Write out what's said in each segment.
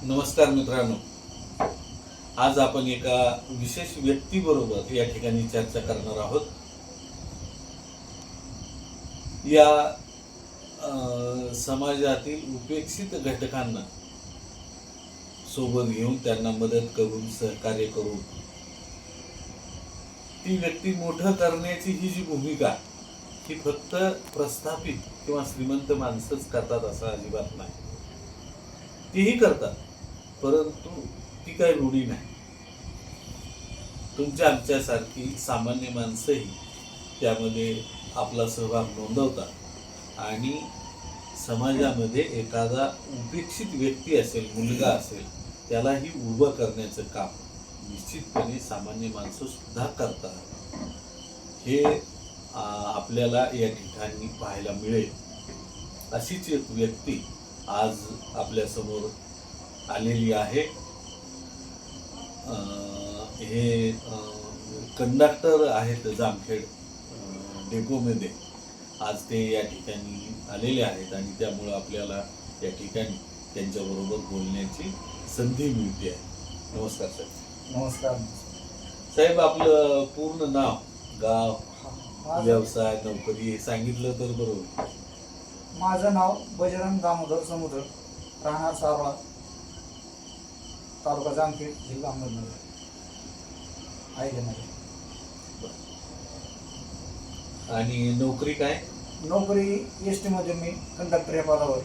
नमस्कार मित्रांनो, आज आपण एका विशेष व्यक्तीबरोबर या ठिकाणी चर्चा करणार आहोत. या समाजातील उपेक्षित घटकांना सोबत घेऊन त्यांना मदत करून सहकार्य करून ती व्यक्ती मोठं करण्याची ही जी भूमिका ही फक्त प्रस्थापित किंवा श्रीमंत माणसंच करतात असं अजिबात नाही. तीही करतात, परंतु ती काही रूढी नाही. तुमच्या आमच्यासारखी सामान्य माणसंही त्यामध्ये आपला सहभाग नोंदवतात आणि समाजामध्ये एखादा उपेक्षित व्यक्ती असेल, मुलगा असेल, त्यालाही उभं करण्याचं काम निश्चितपणे सामान्य माणसं सुद्धा करतात. हे आपल्याला या ठिकाणी पाहायला मिळेल. अशीच एक व्यक्ती आज आपल्यासमोर आलेली आहे. हे कंडक्टर आहेत जामखेड डेपोमध्ये. आज ते या ठिकाणी आलेले आहेत आणि त्यामुळं आपल्याला या ठिकाणी त्यांच्याबरोबर बोलण्याची संधी मिळते आहे. नमस्कार साहेब. नमस्कार साहेब, आपलं पूर्ण नाव, गाव, व्यवसाय, नोकरी हे सांगितलं तर बरोबर. माझं नाव बजरंग दामोदर समुद्र, राहणार सारोळा, तालुका जामखेड, जिल्हा अहमदनगर, आणि नोकरी काय? नोकरी एस मध्ये मी कंडक्टर या पदावर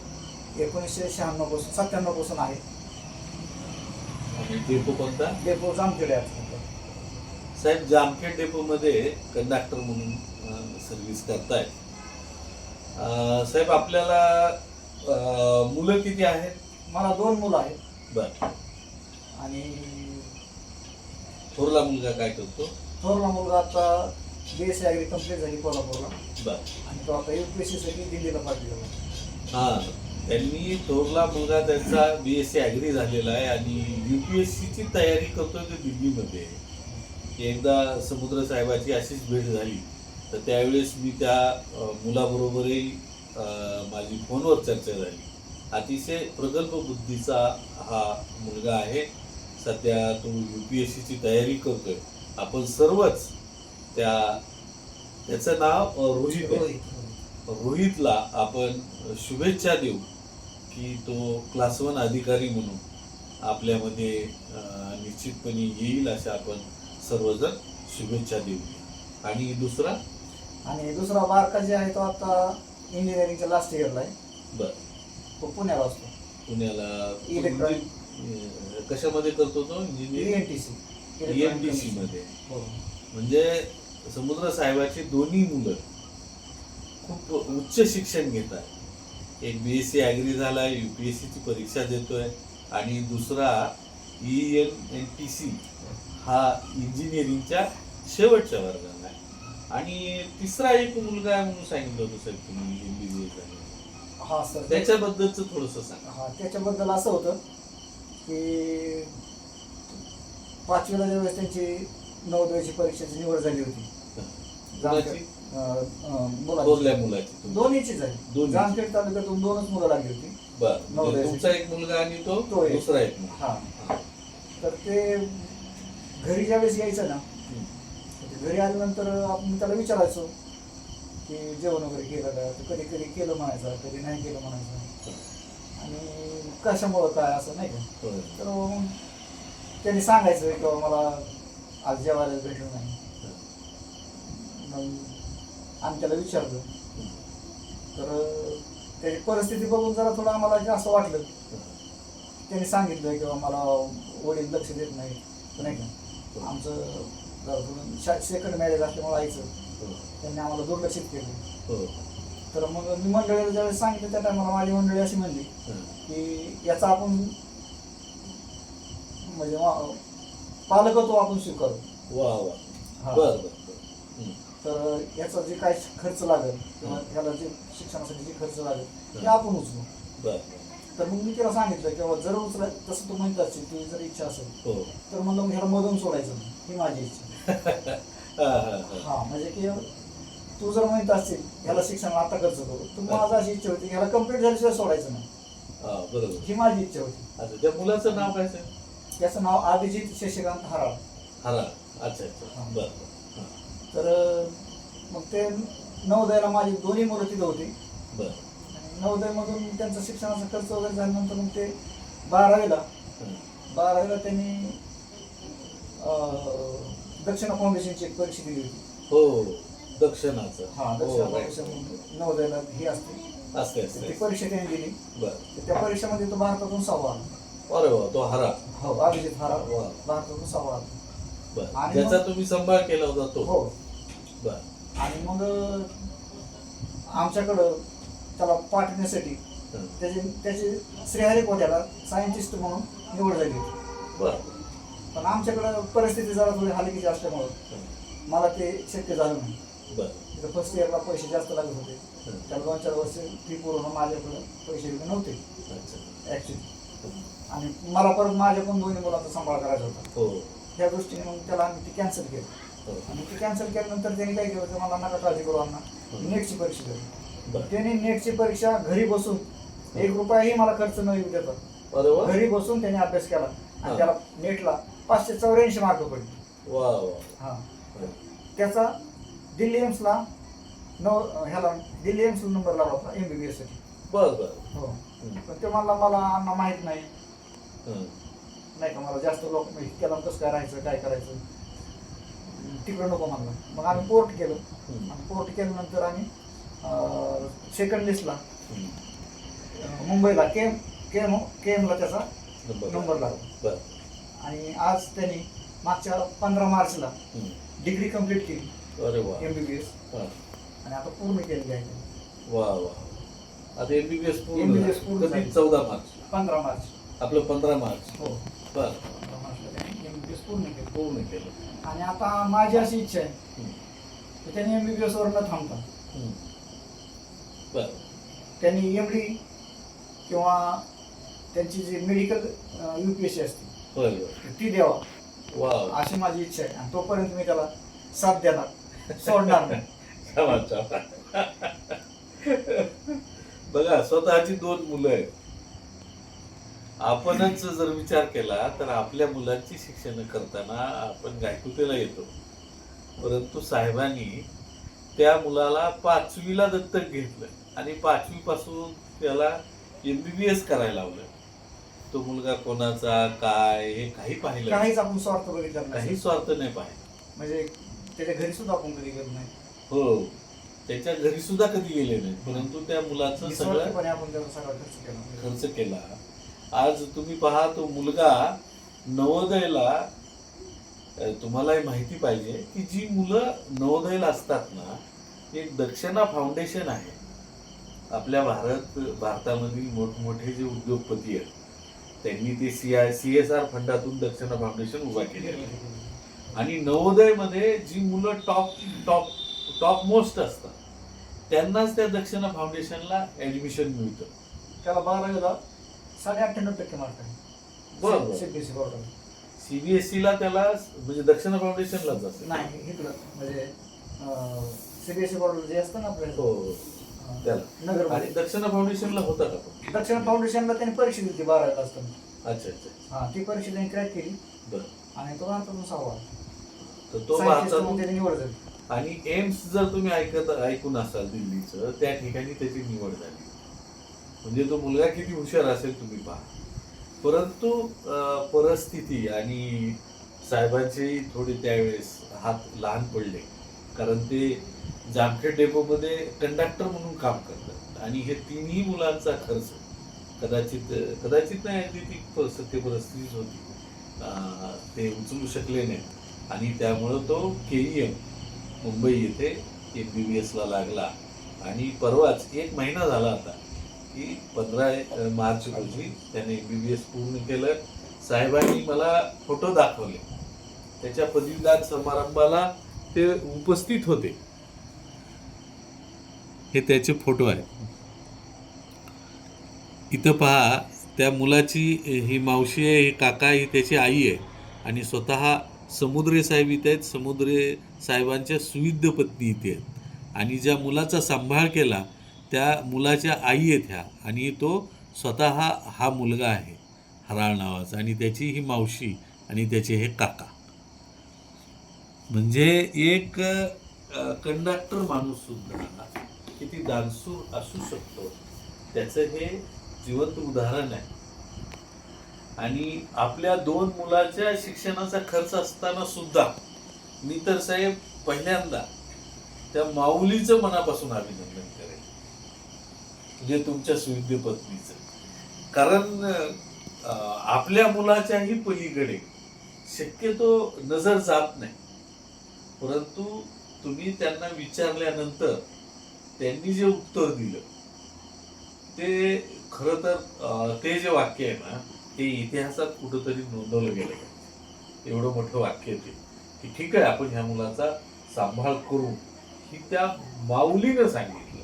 1996 पासून 97 पासून आहे. आणि डेपो कोणता? डेपो जामखेड आहे. साहेब, जामखेड डेपोमध्ये कंडक्टर म्हणून सर्व्हिस करतायत. साहेब, आपल्याला मुलं किती आहेत? मला 2 मुलं आहेत. बर. आणि थोरला मुलगा काय करतो? थोरला मुलगा आता BSc ॲग्री कंप्लीट झाली कोल्हापूरला. बर. आणि तो आता UPSC साठी दिल्लीला पाठवला. हा, त्यांनी थोरला मुलगा त्यांचा BSc ॲग्री झालेला आहे आणि UPSC ची तयारी करतोय तो दिल्लीमध्ये. एकदा समुद्र साहेबाची अशीच भेट झाली तर त्यावेळेस मी त्या मुलाबरोबरही माझी फोनवर चर्चा झाली. अतिशय प्रगल्भ बुद्धीचा हा मुलगा आहे. सध्या तो UPSC ची तयारी करतोय. आपण सर्वच त्याचं नाव रोहित आहे. रोहितला आपण शुभेच्छा देऊ की तो क्लास 1 अधिकारी म्हणून आपल्यामध्ये निश्चितपणे येईल अशा आपण सर्वजण शुभेच्छा देऊ. आणि दुसरा बारका जे आहे तो आता इंजिनिअरिंगच्या लास्ट इयरला आहे. बर. तो पुण्याला असतो. पुण्याला इलेक्ट्रॉनिक कशामध्ये करतो तो? ENTC मध्ये. म्हणजे समुद्र साहेबाची दोन्ही मुलं खूप उच्च शिक्षण घेत आहे. एक BSc ॲग्री झाला, UPSC ची परीक्षा देतोय आणि दुसरा ENTC हा इंजिनिअरिंगच्या शेवटच्या वर्गाला आहे. आणि तिसरा एक मुलगा आहे म्हणून सांगितलं होतं साहेब तुम्ही, MBBS आहे. हा सर, त्याच्याबद्दलचं थोडंसं सांगा. हा, त्याच्याबद्दल असं होतं की 5वीला ज्यावेळेस त्यांची नवोदयाची परीक्षेची निवड झाली होती. मुलाची दोन्हीची झाली. जामखेड तालुक्यातून 2च मुलं लागली होती. बरं. तुमचा एक मुलगा आणि तो दुसरा एक मुलगा. हा. तर ते घरी ज्यावेळेस यायचं ना, घरी आल्यानंतर आपण त्याला विचारायचो की जेवण वगैरे केलं का. कधी कधी केलं म्हणायचं, कधी नाही केलं म्हणायचं. आणि कशामुळं काय असं नाही का. तर मग त्यांनी सांगायचं की मला आज जेवायला भेटलं नाही. मग आम्ही त्याला विचारलं तर त्याची परिस्थिती बघून जरा थोडं आम्हाला असं वाटलं. त्यांनी सांगितलं की मला वडील लक्ष देत नाही का. आमचं जरा थोडं सेकंड मॅरेज असल्यामुळे आईचं त्यांनी आम्हाला दुर्लक्षित केलं. तर मग मी मंडळीला ज्यावेळेस सांगितलं त्या टायमाला माझी मंडळी अशी म्हणली की याचा आपण म्हणजे पालकत्व आपण स्वीकारू. तर याचा जे काय खर्च लागेल किंवा ह्याला जे शिक्षणासाठी जे खर्च लागेल ते आपण उचलू. तर मग मी त्याला सांगितलं की जर उचलाय तसं तू म्हणत असेल, तुझी जर इच्छा असेल तर म्हणलं ह्याला मधून सोडायचं नाही, ही माझी इच्छा. हा, म्हणजे की तू जर म्हणत असतील ह्याला शिक्षणाला आता खर्च करू, तर माझी अशी इच्छा होती ह्याला कम्प्लीट झाल्याशिवाय सोडायचं नाही. हा बरोबर. ही माझी इच्छा होती. अच्छा, त्या मुलाचं नाव काय सर? त्याचं नाव अभिजित शशिकांत हराळ. हरा. अच्छा अच्छा, बर बर. तर मग ते नवोदयाला माझी दोन्ही मुलं तिथं होती. बर. नवोदयमधून त्यांचा शिक्षणाचा खर्च वगैरे झाल्यानंतर मग ते 12वीला त्यांनी दक्षिणा फाउंडेशनची एक परीक्षा दिली होती. हो, दक्षिणाचं. हा, दक्षिणा फाउंडेशन नवोदयाला ही असते. असते ती असते. परीक्षा त्यांनी दिली. बर. तर त्या परीक्षेमध्ये तो भारतातून 6वा आला. अरे वा, तो हरा. हो, अभिजित हरा वा. भारतातून 6वा आला. बर. आणि ज्याचा मग- तुम्ही सांभाळ केला होता तो. हो. बर. आणि मग आमच्याकडं त्याला पाठवण्यासाठी हं. त्याची श्रीहरिकोट्याला सायंटिस्ट म्हणून निवड झाली होती. बर. पण आमच्याकडं परिस्थिती जरा थोडी हलकीची असल्यामुळं हं. मला ते शक्य झालं नाही. बर. तिथं फर्स्ट इयरला पैसे जास्त लागत होते. हं. त्याला 2-4 वर्ष फी पूर्ण माझ्याकडं पैसे नव्हते अच्छा. ॲक्च्युली. हं. आणि मला परत माझ्याकडून दोन्ही मुलांचा सांभाळ करायचा होता. हो. ह्या दृष्टीने मग त्याला आम्ही ती कॅन्सल केली. हो. आणि ती कॅन्सल केल्यानंतर त्यांनी काय केलं होतं, मला नका काळजी करू अण्णा, नेटची परीक्षा दिली. बर. त्यांनी नेटची परीक्षा घरी बसून 1 रुपयाही मला खर्च न येऊ देता अरे वा. घरी बसून त्यांनी अभ्यास केला. हा. आणि त्याला नेटला 584 मार्क पडले. वा वा. हा. हं. त्याचा दिल्ली एम्सला दिल्ली एम्सला नंबर लागला होता MBBS साठी. बर बर. हो. हं. पण ते मला अण्णा माहित नाही हं. नाही का, मला जास्त लोक त्याला कसं काय राहायचं, काय करायचं, तिकडं नको म्हणलं. मग आम्ही पोर्ट केलं. हं. आणि पोर्ट केल्यानंतर आम्ही सेकंड लिस्टला हं. मुंबईला केएमला त्याचा नंबर लागला. बर. आणि आज त्यांनी मागच्या 15 मार्चला हं. डिग्री कंप्लीट केली अरे वा. MBBS. हा. आणि आता पूर्ण केलेली आहे त्यांनी. वा वा. आता MBBS पूर्ण MBBS झालं. पूर्ण कधी? झालं. 14 मार्च. 15 मार्च. आपलं 15 मार्च. हो, बर. 15 मार्चला त्यांनी MBBS पूर्ण केलं. पूर्ण केलं. आणि आता माझी अशी इच्छा आहे हं. की त्यांनी MBBS वर न थांबता हं. बर. त्यांनी MD किंवा त्यांची जी मेडिकल UPSC असते होय होय. ती द्यावा वा. अशी माझी इच्छा आहे. आणि तोपर्यंत मी त्याला साथ देणार, सोडणार नाही. छान छान. बघा, स्वतःची 2 मुलं आहेत. आपणच जर विचार केला तर आपल्या मुलांची शिक्षण करताना आपण गायकुतेला येतो, परंतु साहेबांनी त्या मुलाला 5वीला दत्तक घेतलं आणि 5वी पासून त्याला MBBS करायला लावलं. तो मुलगा कोणाचा काय हे काही पाहिलं नाही. काहीच आपण स्वार्थ बघितला काही नाही. स्वार्थ नाही पाहिला. म्हणजे त्याच्या घरी सुद्धा आपण कधी गेलो नाही. हो, त्याच्या घरी सुद्धा कधी गेले नाही, परंतु त्या मुलाचं सगळं निस्वार्थीपणे आपण त्याचा सगळा खर्च केला. खर्च केला. आज तुम्ही पहा, तो मुलगा नवोदयला, तुम्हालाही माहिती पाहिजे की जी मुलं नवोदयला असतात ना, एक दक्षिणा फाउंडेशन आहे. आपल्या भारतामधील मोठमोठे जे उद्योगपती आहेत त्यांनी ते CSR फंडातून दक्षिणा फाउंडेशन उभा केलेलं आहे. आणि नवोदयमध्ये जी मुलं टॉप मोस्ट असतात त्यांनाच त्या दक्षिणा फाउंडेशनला ऍडमिशन मिळतं. त्याला 12वीला 98% मार्क आहे. बरोबर. CBSE बोर्डाला. CBSE त्याला म्हणजे दक्षिणा फाउंडेशनलाच असतं. नाही, इकडं म्हणजे CBSE बोर्डाला जे असतं ना आपल्या हो, त्याला. नगर. आणि दक्षिणा फाउंडेशनला होता का पण? दक्षिण फाउंडेशनला त्यांनी परीक्षा दिली 12वीला असताना. अच्छा अच्छा. हा, ती परीक्षा त्यांनी क्रॅक केली बरं. आणि तो भारतातून 6वा. तर तो Scientist म्हणून भारतातून. त्याची निवड झाली. आणि एम्स जर तुम्ही ऐकून असाल दिल्लीचं, त्या ठिकाणी त्याची निवड झाली. म्हणजे तो मुलगा किती हुशार असेल तुम्ही पहा. परंतु परिस्थिती आणि साहेबांचे थोडे त्यावेळेस हात लहान पडले, कारण ते जामखेड डेपोमध्ये कंडक्टर म्हणून काम करतात आणि हे 3ही मुलांचा खर्च कदाचित नाही, अगदी ती सत्य परिस्थितीच होती, ते उचलू शकले नाही. आणि त्यामुळं तो KEM मुंबई येथे MBBSला लागला. आणि परवाच 1 महिना झाला आता की 15 मार्च रोजी त्याने MBBS पूर्ण केलं. साहेबांनी मला फोटो दाखवले, त्याच्या पदवीदान समारंभाला ते उपस्थित होते. हे त्याचे फोटो आहेत. इथं पहा, त्या मुलाची ही मावशी आहे, ही काका, ही त्याची आई आहे. आणि स्वतः समुद्रे साहेब इथे आहेत. समुद्रे साहेबांच्या सुविद्य पत्नी इथे आहेत. आणि ज्या मुलाचा सांभाळ केला त्या मुलाच्या आई आहेत ह्या. आणि तो स्वतः हा मुलगा आहे हराळ नावाचा, आणि त्याची ही मावशी आणि त्याचे हे काका. म्हणजे एक कंडक्टर माणूस सुद्धा किती दानशूर असू शकतो त्याचं हे जिवंत उदाहरण आहे. आणि आपल्या 2 मुलाच्या शिक्षणाचा खर्च असताना सुद्धा मी तर साहेब पहिल्यांदा त्या माऊलीचं मनापासून अभिनंदन करेन, म्हणजे तुमच्या सुविद्य पत्नीचं. कारण आपल्या मुलाच्याही पलीकडे शक्यतो नजर जात नाही, परंतु तुम्ही त्यांना विचारल्यानंतर त्यांनी जे उत्तर दिलं ते खरं तर ते जे वाक्य आहे ना ते इतिहासात कुठंतरी नोंदवलं गेलं पाहिजे. एवढं मोठं वाक्य ते की ठीक आहे आपण ह्या मुलाचा सांभाळ करू, ही त्या माऊलीनं सांगितलं.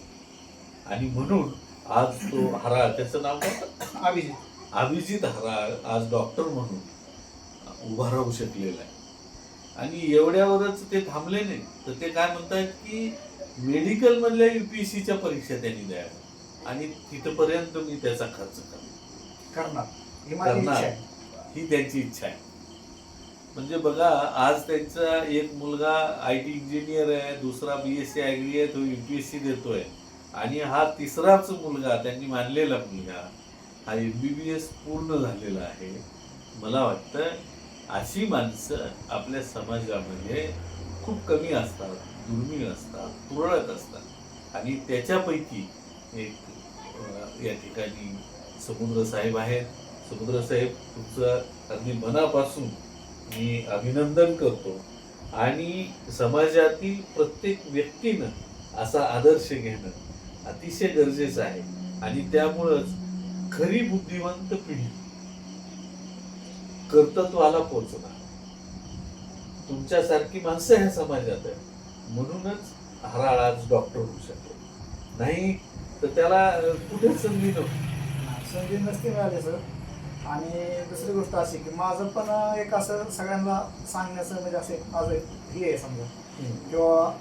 आणि म्हणून आज तो हराळ, त्याचं नाव काय, अभिजित हराळ आज डॉक्टर म्हणून उभा राहू शकलेला आहे. आणि एवढ्यावरच ते थांबले नाही, तर ते काय म्हणतात की मेडिकल मधल्या UPSCच्या परीक्षा त्यांनी द्याव्या आणि तिथपर्यंत मी त्याचा खर्च करणार, ही त्यांची इच्छा आहे. म्हणजे बघा आज त्यांचा एक मुलगा IT इंजिनियर आहे, दुसरा BSc ॲग्री आहे, तो UPSC देतोय, आणि हा तिसराच मुलगा त्यांनी मानलेला मुलगा हा MBBS पूर्ण झालेला आहे. मला वाटतं अशी माणसं आपल्या समाजामध्ये खूप कमी असतात, दुर्मिळ असतात, तुरळक असतात. आणि त्याच्यापैकी एक या ठिकाणी समुद्र साहेब आहेत. समुद्र साहेब तुमचं अगदी मनापासून मी अभिनंदन करतो. आणि समाजातील प्रत्येक व्यक्तीनं असा आदर्श घेणं अतिशय गरजेचं आहे. आणि त्यामुळंच खरी बुद्धिवंत पिढी कर्तृत्वाला पोचणार. तुमच्यासारखी माणसं ह्या समाजात आहे, म्हणूनच हराळ आज डॉक्टर होऊ शकतो. नाही तर त्याला कुठेच संधी नसती मिळाली सर. आणि दुसरी गोष्ट अशी की माझं पण एक असं सगळ्यांना सांगण्याचं म्हणजे असे माझं हे आहे समजा, किंवा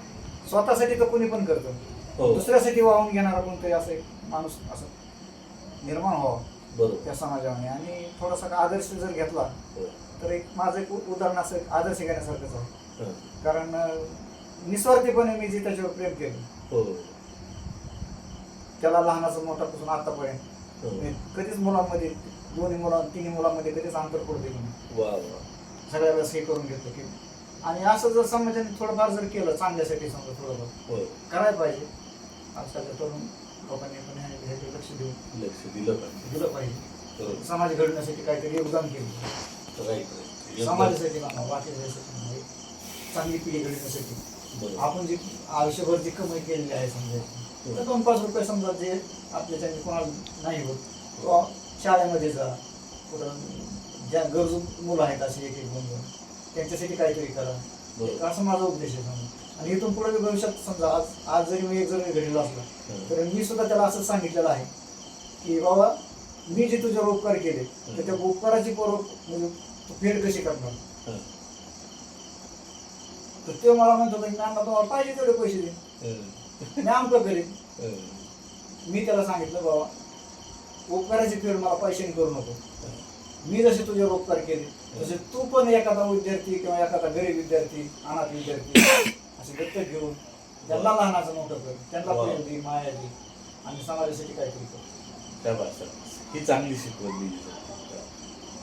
स्वतःसाठी तर कोणी पण करतं, दुसऱ्यासाठी वाहून घेणारा कोणतरी असं एक माणूस असं निर्माण व्हावा बरोबर त्या समाजाने. आणि थोडासा आदर्श जर घेतला तर एक माझं एक उदाहरण असं एक आदर्श घेण्यासारखंच आहे. कारण निस्वार्थीपणे मी जे त्याच्यावर प्रेम केलं, त्याला लहानाचं मोठ्यापासून आतापर्यंत कधीच मुलांमध्ये तिन्ही मुलांमध्ये कधीच अंतर पडू दिलं नाही. सगळ्याला हे करून घेतो की. आणि असं जर समाजाने थोडंफार जर केलं चांगल्यासाठी समजा थोडंफार करायला पाहिजे. आजकालच्या तरुण लोकांनी पण ह्याच्याकडे लक्ष दिलं पाहिजे. समाज घडण्यासाठी काहीतरी योगदान केलं, समाजासाठी बाकीसाठी चांगली पिढी घडण्यासाठी आपण जी आयुष्यभर जी कमाई केलेली आहे समजायची, तर 2-5 रुपये समजा जे आपल्याच्याने कोणाला नाही होत, किंवा शाळेमध्ये जा, कुठं ज्या गरजू मुलं आहेत असे एक दोन त्यांच्यासाठी काहीतरी करा, असं माझा उद्देश आहे समजा. आणि इथून पुढे भविष्यात समजा आज जरी मी एक जरी घडलेलो असला तर मी सुद्धा त्याला असं सांगितलेलं आहे की बाबा मी जे तुझ्यावर उपकार केले तर त्या उपकाराची म्हणजे फेड कशी करणार. तर ते मला म्हणत होता की मॅमला तुम्हाला पाहिजे तेवढे पैसे दे, मी आमचं करेन. मी त्याला सांगितलं बाबा उपकाराची फेड मला पैशाने करू नको, मी जसे तुझ्यावर उपकार केले तसे तू पण एखादा विद्यार्थी किंवा एखादा गरीब विद्यार्थी, अनाथ विद्यार्थी असे दत्तक घेऊन त्यांना लहानाचं मोठं कर, त्यांना प्रेम दे, माया दे, आणि समाजासाठी काहीतरी कर. ही चांगली शिकवली,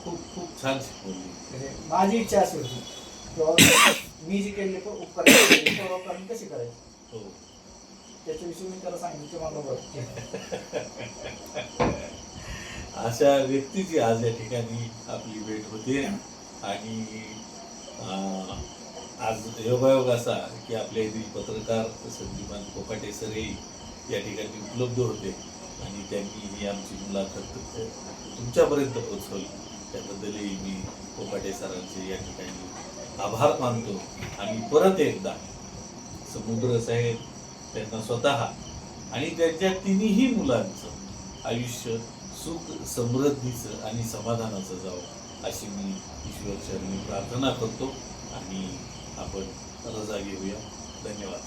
खूप खूप छान शिकवली. म्हणजे माझी इच्छा अशी होती किंवा मी जी केलेली उपकार कशी करायची त्याच्याविषयी मी त्याला सांगितलं मला बरं. अशा व्यक्तीची आज या ठिकाणी आपली भेट होते. आणि आज योगायोग असा की आपल्या येथील पत्रकार संजीवन कोकाटे सरही या ठिकाणी उपलब्ध होते आणि त्यांनी ही आमची मुलाखत तुमच्यापर्यंत पोहोचवली. त्याबद्दलही मी कोकाटे सरांचे या ठिकाणी आभार मानतो. आणि परत एकदा समुद्र साहेब त्यांना स्वतः आणि त्यांच्या तिन्ही मुलांचं आयुष्य सुख समृद्धीचं आणि समाधानाचं जावं अशी मी ईश्वरचरणी प्रार्थना करतो. आणि आपण रजा घेऊया. धन्यवाद.